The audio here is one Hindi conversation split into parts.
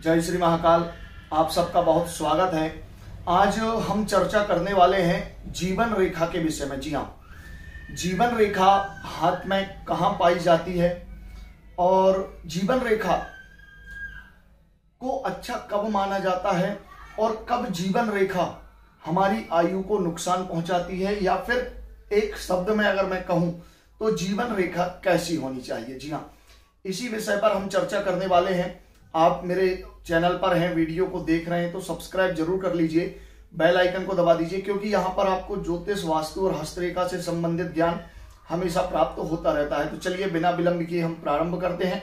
जय श्री महाकाल। आप सबका बहुत स्वागत है। आज हम चर्चा करने वाले हैं जीवन रेखा के विषय में। जी हाँ, जीवन रेखा हाथ में कहाँ पाई जाती है और जीवन रेखा को अच्छा कब माना जाता है और कब जीवन रेखा हमारी आयु को नुकसान पहुंचाती है, या फिर एक शब्द में अगर मैं कहूं तो जीवन रेखा कैसी होनी चाहिए। जी हाँ, इसी विषय पर हम चर्चा करने वाले हैं। आप मेरे चैनल पर हैं, वीडियो को देख रहे हैं तो सब्सक्राइब जरूर कर लीजिए, बेल आइकन को दबा दीजिए, क्योंकि यहाँ पर आपको ज्योतिष, वास्तु और हस्तरेखा से संबंधित ज्ञान हमेशा प्राप्त होता रहता है। तो चलिए बिना विलंब किए हम प्रारंभ करते हैं।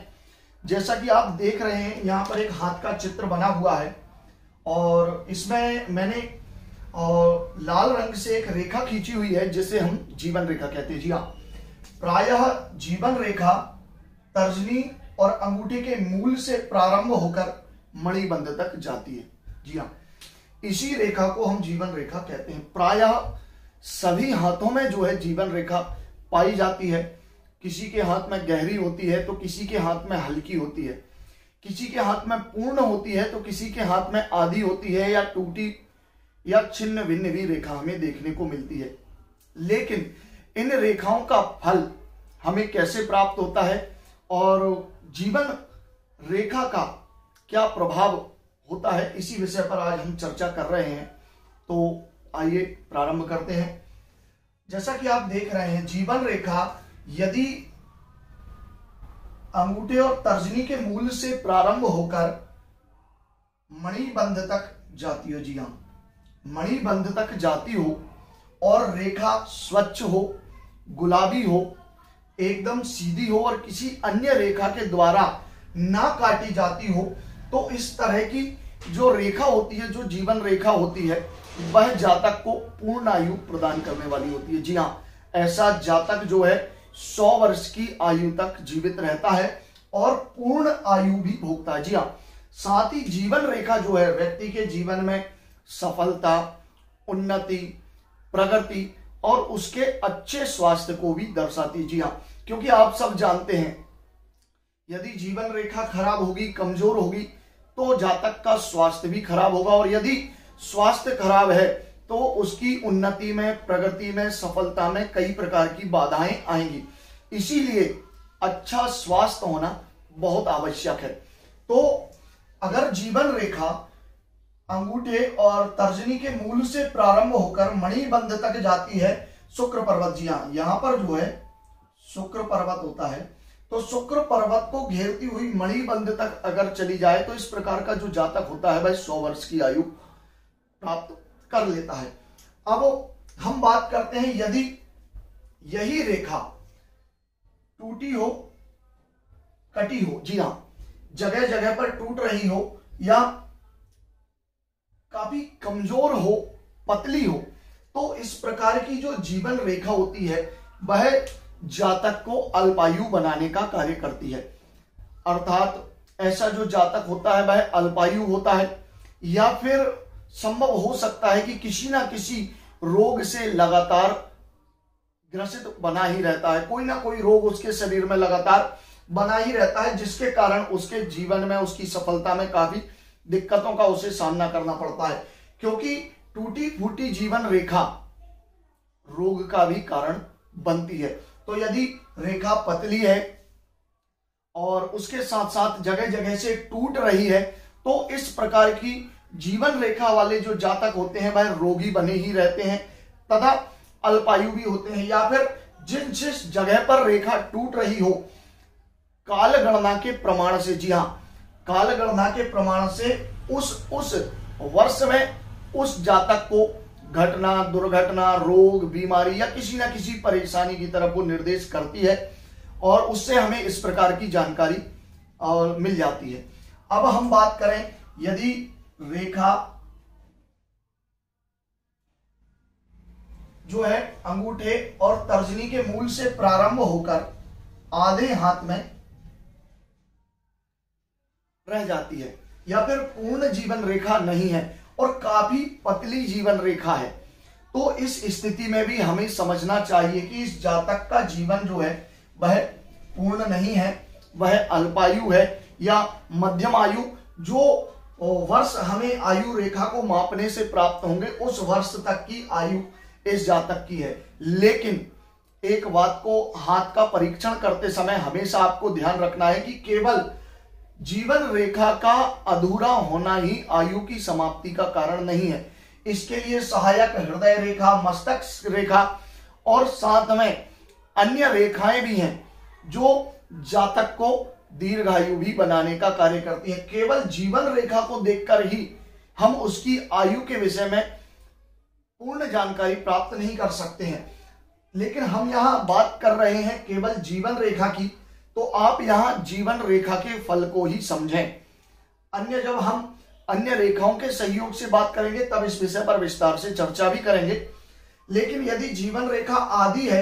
जैसा कि आप देख रहे हैं, यहाँ पर एक हाथ का चित्र बना हुआ है और इसमें मैंने लाल रंग से एक रेखा खींची हुई है जिसे हम जीवन रेखा कहते हैं। जी हाँ, प्रायः जीवन रेखा तर्जनी और अंगूठे के मूल से प्रारंभ होकर मणिबंध तक जाती है। जी हाँ, इसी रेखा को हम जीवन रेखा कहते हैं। प्रायः सभी हाथों में जो है जीवन रेखा पाई जाती है। किसी के हाथ में गहरी होती है तो किसी के हाथ में हल्की होती है, किसी के हाथ में पूर्ण होती है तो किसी के हाथ में आधी होती है, या टूटी या छिन्न भिन्न भी रेखा हमें देखने को मिलती है। लेकिन इन रेखाओं का फल हमें कैसे प्राप्त होता है और जीवन रेखा का क्या प्रभाव होता है, इसी विषय पर आज हम चर्चा कर रहे हैं। तो आइए प्रारंभ करते हैं। जैसा कि आप देख रहे हैं, जीवन रेखा यदि अंगूठे और तर्जनी के मूल से प्रारंभ होकर मणिबंध तक जाती हो। जी हाँ, मणिबंध तक जाती हो और रेखा स्वच्छ हो, गुलाबी हो, एकदम सीधी हो और किसी अन्य रेखा के द्वारा ना काटी जाती हो, तो इस तरह की जो रेखा होती है, जो जीवन रेखा होती है, वह जातक को पूर्ण आयु प्रदान करने वाली होती है। जी हाँ, ऐसा जातक जो है 100 वर्ष की आयु तक जीवित रहता है और पूर्ण आयु भी भोगता है। जी हाँ, साथ ही जीवन रेखा जो है व्यक्ति के जीवन में सफलता, उन्नति, प्रगति और उसके अच्छे स्वास्थ्य को भी दर्शाती है। जी हाँ, क्योंकि आप सब जानते हैं, यदि जीवन रेखा खराब होगी, कमजोर होगी, तो जातक का स्वास्थ्य भी खराब होगा, और यदि स्वास्थ्य खराब है तो उसकी उन्नति में, प्रगति में, सफलता में कई प्रकार की बाधाएं आएंगी। इसीलिए अच्छा स्वास्थ्य होना बहुत आवश्यक है। तो अगर जीवन रेखा अंगूठे और तर्जनी के मूल से प्रारंभ होकर मणिबंध तक जाती है, शुक्र पर्वत, जी हाँ, यहां पर जो है शुक्र पर्वत होता है, तो शुक्र पर्वत को घेरती हुई मणिबंध तक अगर चली जाए तो इस प्रकार का जो जातक होता है वह 100 वर्ष की आयु प्राप्त कर लेता है। अब हम बात करते हैं, यदि यही रेखा टूटी हो, कटी हो, जी हाँ, जगह जगह पर टूट रही हो या काफी कमजोर हो, पतली हो, तो इस प्रकार की जो जीवन रेखा होती है वह जातक को अल्पायु बनाने का कार्य करती है। अर्थात ऐसा जो जातक होता है वह अल्पायु होता है, या फिर संभव हो सकता है कि किसी ना किसी रोग से लगातार ग्रसित बना ही रहता है, कोई ना कोई रोग उसके शरीर में लगातार बना ही रहता है, जिसके कारण उसके जीवन में, उसकी सफलता में काफी दिक्कतों का उसे सामना करना पड़ता है। क्योंकि टूटी फूटी जीवन रेखा रोग का भी कारण बनती है। तो यदि रेखा पतली है और उसके साथ साथ जगह जगह से टूट रही है, तो इस प्रकार की जीवन रेखा वाले जो जातक होते हैं वह रोगी बने ही रहते हैं तथा अल्पायु भी होते हैं। या फिर जिस जगह पर रेखा टूट रही हो, काल गणना के प्रमाण से, जी हाँ, काल गणना के प्रमाण से उस वर्ष में उस जातक को घटना, दुर्घटना, रोग, बीमारी या किसी ना किसी परेशानी की तरफ वो निर्देश करती है और उससे हमें इस प्रकार की जानकारी मिल जाती है। अब हम बात करें, यदि रेखा जो है अंगूठे और तर्जनी के मूल से प्रारंभ होकर आधे हाथ में रह जाती है, या फिर पूर्ण जीवन रेखा नहीं है और काफी पतली जीवन रेखा है, तो इस स्थिति में भी हमें समझना चाहिए कि इस जातक का जीवन जो है वह पूर्ण नहीं है, वह अल्पायु है या मध्यम आयु जो वर्ष हमें आयु रेखा को मापने से प्राप्त होंगे उस वर्ष तक की आयु इस जातक की है। लेकिन एक बात को हाथ का परीक्षण करते समय हमेशा आपको ध्यान रखना है कि केवल जीवन रेखा का अधूरा होना ही आयु की समाप्ति का कारण नहीं है। इसके लिए सहायक हृदय रेखा, मस्तक रेखा और साथ में अन्य रेखाएं भी हैं जो जातक को दीर्घायु भी बनाने का कार्य करती है। केवल जीवन रेखा को देखकर ही हम उसकी आयु के विषय में पूर्ण जानकारी प्राप्त नहीं कर सकते हैं। लेकिन हम यहाँ बात कर रहे हैं केवल जीवन रेखा की, तो आप यहाँ जीवन रेखा के फल को ही समझें। जब हम अन्य रेखाओं के सहयोग से बात करेंगे तब इस विषय पर विस्तार से चर्चा भी करेंगे। लेकिन यदि जीवन रेखा आदि है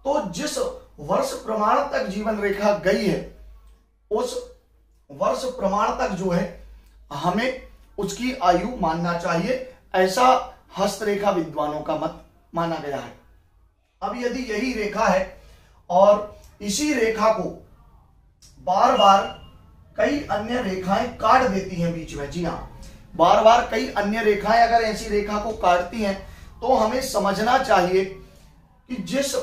तो जिस वर्ष प्रमाण तक जीवन रेखा गई है उस वर्ष प्रमाण तक जो है हमें उसकी आयु मानना चाहिए, ऐसा हस्तरेखा विद्वानों का मत माना गया है। अब यदि यही रेखा है और इसी रेखा को बार बार कई अन्य रेखाएं काट देती हैं बीच में, जी हाँ, बार बार कई अन्य रेखाएं अगर ऐसी रेखा को काटती हैं तो हमें समझना चाहिए कि जिस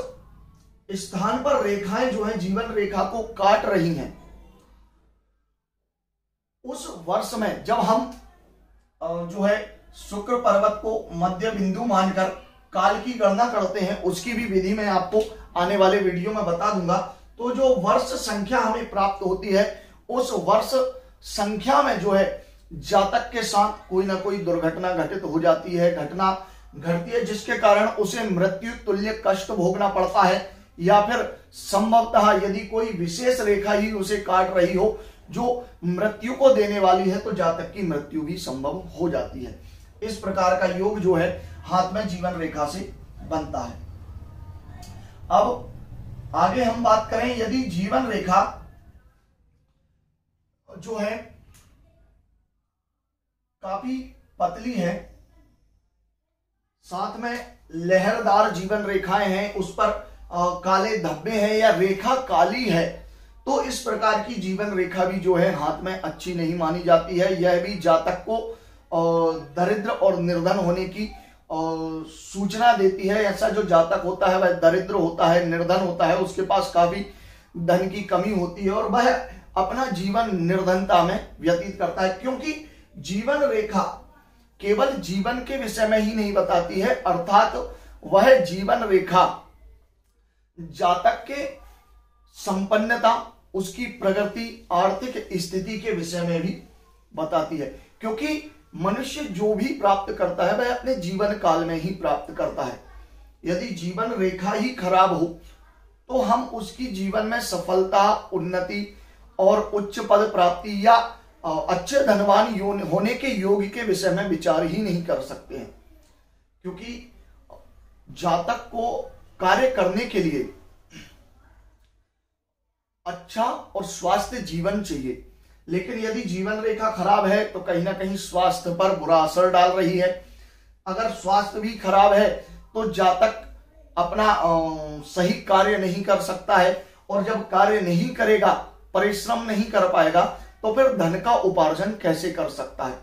स्थान पर रेखाएं जो है जीवन रेखा को काट रही हैं उस वर्ष में जब हम जो है शुक्र पर्वत को मध्य बिंदु मानकर काल की गणना करते हैं, उसकी भी विधि मैं आपको आने वाले वीडियो में बता दूंगा। तो जो वर्ष संख्या हमें प्राप्त होती है उस वर्ष संख्या में जो है जातक के साथ कोई ना कोई दुर्घटना घटित हो जाती है, घटना घटती है जिसके कारण उसे मृत्यु तुल्य कष्ट भोगना पड़ता है, या फिर संभवतः यदि कोई विशेष रेखा ही उसे काट रही हो जो मृत्यु को देने वाली है तो जातक की मृत्यु भी संभव हो जाती है। इस प्रकार का योग जो है हाथ में जीवन रेखा से बनता है। अब आगे हम बात करें, यदि जीवन रेखा जो है काफी पतली है, साथ में लहरदार जीवन रेखाएं हैं, उस पर काले धब्बे हैं या रेखा काली है, तो इस प्रकार की जीवन रेखा भी जो है हाथ में अच्छी नहीं मानी जाती है। यह भी जातक को दरिद्र और निर्धन होने की सूचना देती है। ऐसा जो जातक होता है वह दरिद्र होता है, निर्धन होता है, उसके पास काफी धन की कमी होती है और वह अपना जीवन निर्धनता में व्यतीत करता है, क्योंकि जीवन रेखा केवल जीवन के विषय में ही नहीं बताती है, अर्थात वह जीवन रेखा जातक के संपन्नता, उसकी प्रगति, आर्थिक स्थिति के विषय में भी बताती है। क्योंकि मनुष्य जो भी प्राप्त करता है वह अपने जीवन काल में ही प्राप्त करता है। यदि जीवन रेखा ही खराब हो तो हम उसकी जीवन में सफलता, उन्नति और उच्च पद प्राप्ति या अच्छे धनवान होने के योग के विषय में विचार ही नहीं कर सकते हैं। क्योंकि जातक को कार्य करने के लिए अच्छा और स्वास्थ्य जीवन चाहिए, लेकिन यदि जीवन रेखा खराब है तो कहीं ना कहीं स्वास्थ्य पर बुरा असर डाल रही है। अगर स्वास्थ्य भी खराब है तो जातक अपना सही कार्य नहीं कर सकता है, और जब कार्य नहीं करेगा, परिश्रम नहीं कर पाएगा, तो फिर धन का उपार्जन कैसे कर सकता है।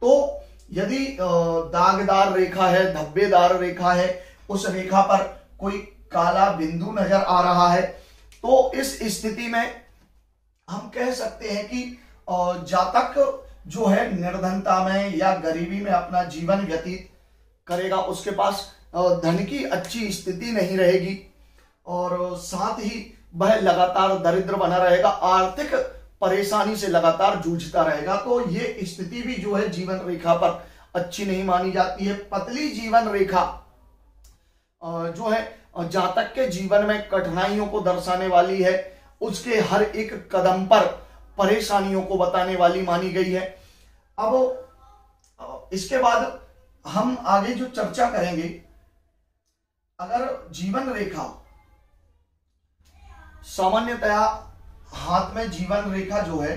तो यदि दागदार रेखा है, धब्बेदार रेखा है, उस रेखा पर कोई काला बिंदु नजर आ रहा है, तो इस स्थिति में हम कह सकते हैं कि जातक जो है निर्धनता में या गरीबी में अपना जीवन व्यतीत करेगा, उसके पास धन की अच्छी स्थिति नहीं रहेगी और साथ ही वह लगातार दरिद्र बना रहेगा, आर्थिक परेशानी से लगातार जूझता रहेगा। तो ये स्थिति भी जो है जीवन रेखा पर अच्छी नहीं मानी जाती है। पतली जीवन रेखा जो है जातक के जीवन में कठिनाइयों को दर्शाने वाली है, उसके हर एक कदम पर परेशानियों को बताने वाली मानी गई है। अब इसके बाद हम आगे जो चर्चा करेंगे, अगर जीवन रेखा सामान्यतया हाथ में जीवन रेखा जो है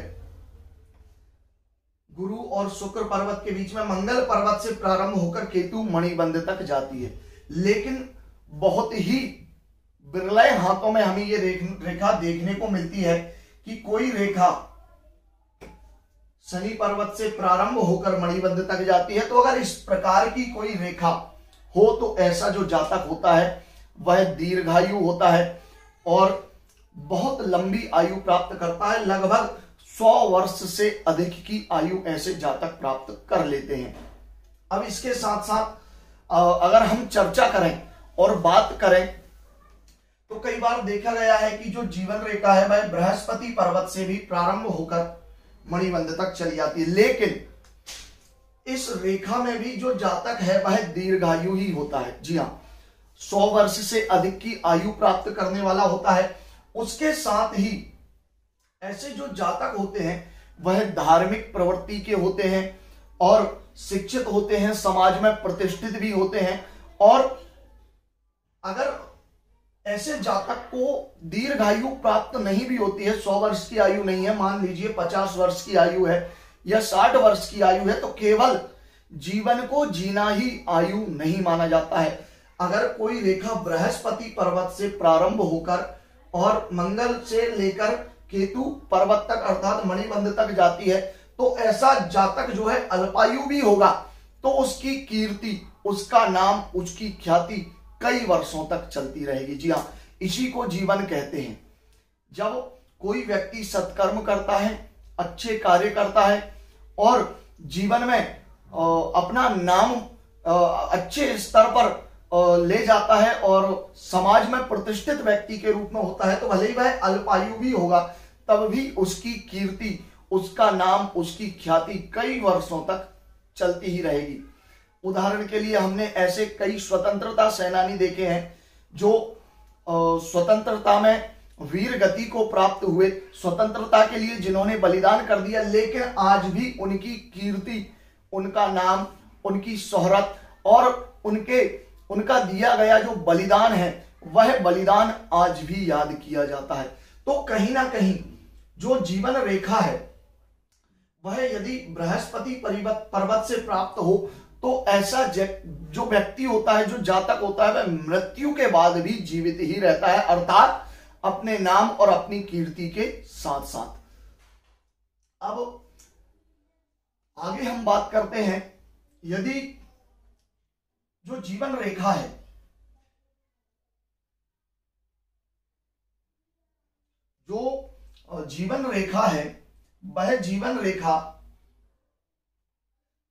गुरु और शुक्र पर्वत के बीच में मंगल पर्वत से प्रारंभ होकर केतु मणिबंध तक जाती है, लेकिन बहुत ही बिरले हाथों में हमें ये रेखा देखने को मिलती है कि कोई रेखा शनि पर्वत से प्रारंभ होकर मणिबंध तक जाती है। तो अगर इस प्रकार की कोई रेखा हो तो ऐसा जो जातक होता है वह दीर्घायु होता है और बहुत लंबी आयु प्राप्त करता है। लगभग 100 वर्ष से अधिक की आयु ऐसे जातक प्राप्त कर लेते हैं। अब इसके साथ साथ अगर हम चर्चा करें और बात करें तो कई बार देखा गया है कि जो जीवन रेखा है वह बृहस्पति पर्वत से भी प्रारंभ होकर मणिबंध तक चली जाती है, लेकिन इस रेखा में भी जो जातक है वह दीर्घायु ही होता है। जी हाँ, 100 वर्ष से अधिक की आयु प्राप्त करने वाला होता है। उसके साथ ही ऐसे जो जातक होते हैं वह धार्मिक प्रवृत्ति के होते हैं और शिक्षित होते हैं, समाज में प्रतिष्ठित भी होते हैं। और अगर ऐसे जातक को दीर्घायु प्राप्त नहीं भी होती है, 100 वर्ष की आयु नहीं है, मान लीजिए 50 वर्ष की आयु है या 60 वर्ष की आयु है, तो केवल जीवन को जीना ही आयु नहीं माना जाता है। अगर कोई रेखा बृहस्पति पर्वत से प्रारंभ होकर और मंगल से लेकर केतु पर्वत तक अर्थात मणिबंध तक जाती है तो ऐसा जातक जो है अल्पायु भी होगा, तो उसकी कीर्ति, उसका नाम, उसकी ख्याति कई वर्षों तक चलती रहेगी। जी हाँ, इसी को जीवन कहते हैं। जब कोई व्यक्ति सत्कर्म करता है, अच्छे कार्य करता है और जीवन में अपना नाम अच्छे स्तर पर ले जाता है और समाज में प्रतिष्ठित व्यक्ति के रूप में होता है, तो भले ही वह अल्पायु भी होगा तब भी उसकी कीर्ति, उसका नाम, उसकी ख्याति कई वर्षों तक चलती ही रहेगी। उदाहरण के लिए हमने ऐसे कई स्वतंत्रता सेनानी देखे हैं जो स्वतंत्रता में वीर गति को प्राप्त हुए, स्वतंत्रता के लिए जिन्होंने बलिदान कर दिया, लेकिन आज भी उनकी कीर्ति, उनका नाम, उनकी शोहरत और उनका दिया गया जो बलिदान है वह बलिदान आज भी याद किया जाता है। तो कहीं ना कहीं जो जीवन रेखा है वह यदि बृहस्पति पर्वत से प्राप्त हो तो ऐसा जो व्यक्ति होता है, जो जातक होता है, वह मृत्यु के बाद भी जीवित ही रहता है, अर्थात अपने नाम और अपनी कीर्ति के साथ साथ। अब आगे हम बात करते हैं, यदि जो जीवन रेखा है वह जीवन रेखा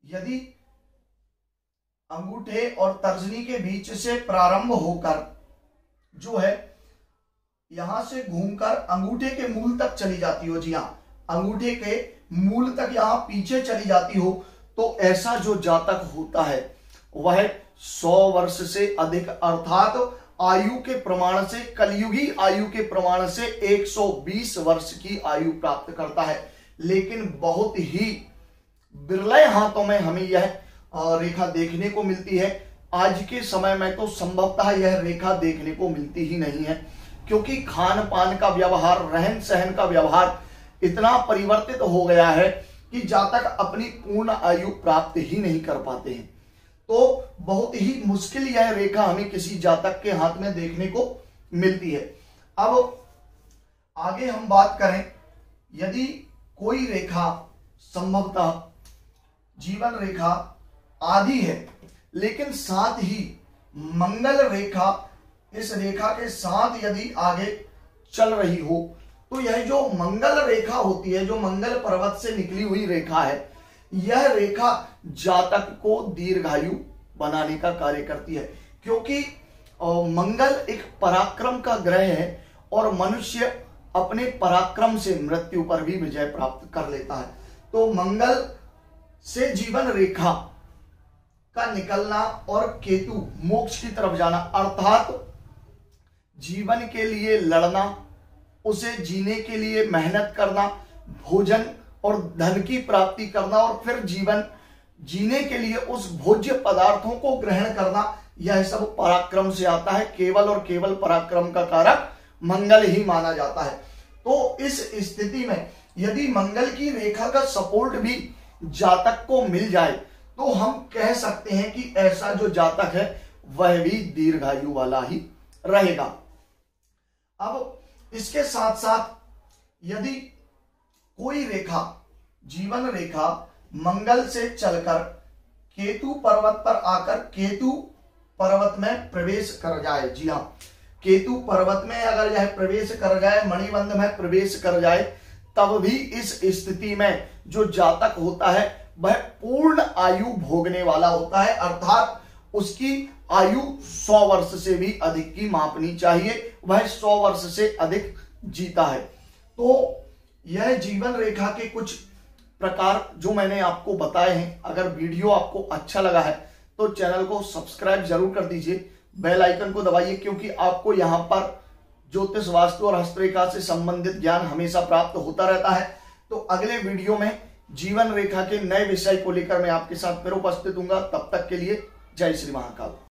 यदि अंगूठे और तर्जनी के बीच से प्रारंभ होकर जो है यहां से घूमकर अंगूठे के मूल तक चली जाती हो, जी हाँ, अंगूठे के मूल तक यहां पीछे चली जाती हो, तो ऐसा जो जातक होता है वह 100 वर्ष से अधिक अर्थात आयु के प्रमाण से, कलयुगी आयु के प्रमाण से 120 वर्ष की आयु प्राप्त करता है। लेकिन बहुत ही बिरले हाथों में हमें यह रेखा देखने को मिलती है। आज के समय में तो संभवतः यह रेखा देखने को मिलती ही नहीं है, क्योंकि खान पान का व्यवहार, रहन सहन का व्यवहार इतना परिवर्तित हो गया है कि जातक अपनी पूर्ण आयु प्राप्त ही नहीं कर पाते हैं। तो बहुत ही मुश्किल यह रेखा हमें किसी जातक के हाथ में देखने को मिलती है। अब आगे हम बात करें, यदि कोई रेखा संभवतः जीवन रेखा आदि है लेकिन साथ ही मंगल रेखा इस रेखा के साथ यदि आगे चल रही हो, तो यह जो मंगल रेखा होती है, जो मंगल पर्वत से निकली हुई रेखा है, यह रेखा जातक को दीर्घायु बनाने का कार्य करती है। क्योंकि मंगल एक पराक्रम का ग्रह है और मनुष्य अपने पराक्रम से मृत्यु पर भी विजय प्राप्त कर लेता है। तो मंगल से जीवन रेखा का निकलना और केतु मोक्ष की तरफ जाना, अर्थात जीवन के लिए लड़ना, उसे जीने के लिए मेहनत करना, भोजन और धन की प्राप्ति करना और फिर जीवन जीने के लिए उस भोज्य पदार्थों को ग्रहण करना, यह सब पराक्रम से आता है। केवल और केवल पराक्रम का कारक मंगल ही माना जाता है। तो इस स्थिति में यदि मंगल की रेखा का सपोर्ट भी जातक को मिल जाए तो हम कह सकते हैं कि ऐसा जो जातक है वह भी दीर्घायु वाला ही रहेगा। अब इसके साथ साथ यदि कोई रेखा जीवन रेखा मंगल से चलकर केतु पर्वत पर आकर केतु पर्वत में प्रवेश कर जाए। जी हाँ, केतु पर्वत में अगर यह प्रवेश कर जाए, मणिबंध में प्रवेश कर जाए, तब भी इस स्थिति में जो जातक होता है वह पूर्ण आयु भोगने वाला होता है, अर्थात उसकी आयु 100 वर्ष से भी अधिक की मापनी चाहिए, वह 100 वर्ष से अधिक जीता है। तो यह जीवन रेखा के कुछ प्रकार जो मैंने आपको बताए हैं, अगर वीडियो आपको अच्छा लगा है तो चैनल को सब्सक्राइब जरूर कर दीजिए, बेल आइकन को दबाइए, क्योंकि आपको यहाँ पर ज्योतिष, वास्तु और हस्तरेखा से संबंधित ज्ञान हमेशा प्राप्त होता रहता है। तो अगले वीडियो में जीवन रेखा के नए विषय को लेकर मैं आपके साथ फिर उपस्थित हूंगा। तब तक के लिए जय श्री महाकाल।